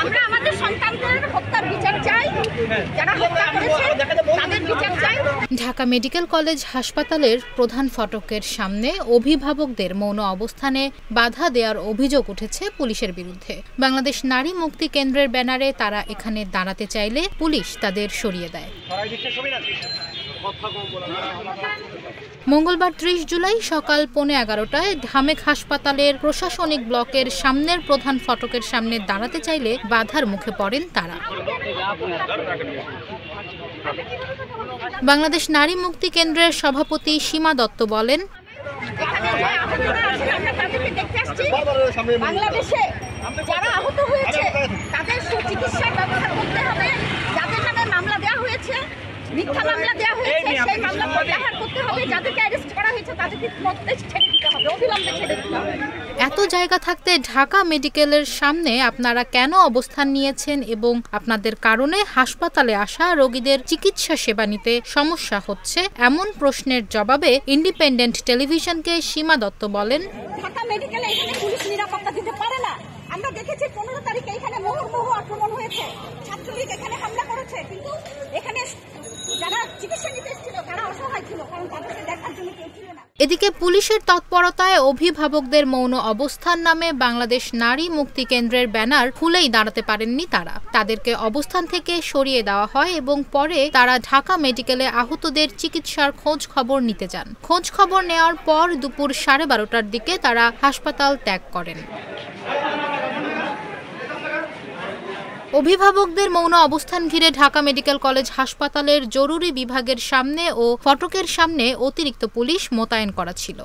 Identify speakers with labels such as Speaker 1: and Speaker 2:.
Speaker 1: আমরা আমাদের সন্তানদের হত্যার বিচার চাই, যারা হত্যা করেছে তাদের বিচার চাই।
Speaker 2: ঢাকা মেডিকেল কলেজ হাসপাতালের প্রধান ফটকের সামনে অভিভাবকদের মৌন অবস্থানে বাধা দেওয়ার অভিযোগ উঠেছে পুলিশের বিরুদ্ধে। বাংলাদেশ নারী মুক্তি কেন্দ্রের ব্যানারে তারা এখানে দাঁড়াতে চাইলে পুলিশ তাদের সরিয়ে দেয়। মঙ্গলবার ৩০ জুলাই সকাল 11:15টায় ঢামেক হাসপাতালের প্রশাসনিক ব্লকের সামনের প্রধান ফটকের সামনে দাঁড়াতে চাইলে বাধার মুখে পড়েন তারা। বাংলাদেশ নারী মুক্তি কেন্দ্রের সভাপতি সীমা দত্ত বলেন,
Speaker 1: বাংলাদেশে যারা আহত হয়েছে তাদের সুচিকিৎসার ব্যবস্থা করতে হবে। যাদের নামে মামলা দেওয়া হয়েছে, মিথ্যা মামলা দেওয়া হয়েছে, সেই মামলা প্রত্যাহার করতে হবে। যাদেরকে অ্যারেস্ট করা হয়েছে তাদেরকে ছেড়ে দিতে হবে, অবিলম্বে ছেড়ে দিতে হবে।
Speaker 2: এত জায়গা থাকতে ঢাকা মেডিকেলের সামনে আপনারা কেন অবস্থান নিয়েছেন এবং আপনাদের কারণে হাসপাতালে আসা রোগীদের চিকিৎসা সেবা নিতে সমস্যা হচ্ছে, এমন প্রশ্নের জবাবে ইন্ডিপেন্ডেন্ট টেলিভিশনকে সীমা দত্ত বলেন,
Speaker 1: ঢাকা মেডিকেলে এখানে পুলিশ নিরাপত্তা দিতে পারে না। আমরা দেখেছি 15 তারিখে এখানে মুহুর্মুহু আক্রমণ হয়েছে, ছাত্রলীগ এখানে হামলা করেছে, কিন্তু এখানে যারা চিকিৎসা নিতে এসেছিল তারা অসহায় ছিল, কারণ তাদেরকে দেখার জন্য কেউ ছিল না।
Speaker 2: এদিকে পুলিশের তৎপরতায় অভিভাবকদের মৌন অবস্থান নামে বাংলাদেশ নারী মুক্তি কেন্দ্রের ব্যানার খুলেই দাঁড়াতে পারেননি তারা। তাদেরকে অবস্থান থেকে সরিয়ে দেওয়া হয় এবং পরে তারা ঢাকা মেডিকেলে আহতদের চিকিৎসার খোঁজ খবর নিতে যান। খোঁজ খবর নেওয়ার পর দুপুর 12:30টার দিকে তারা হাসপাতাল ত্যাগ করেন। অভিভাবকদের মৌন অবস্থান ঘিরে ঢাকা মেডিকেল কলেজ হাসপাতালের জরুরি বিভাগের সামনে ও ফটকের সামনে অতিরিক্ত পুলিশ মোতায়েন করা ছিল।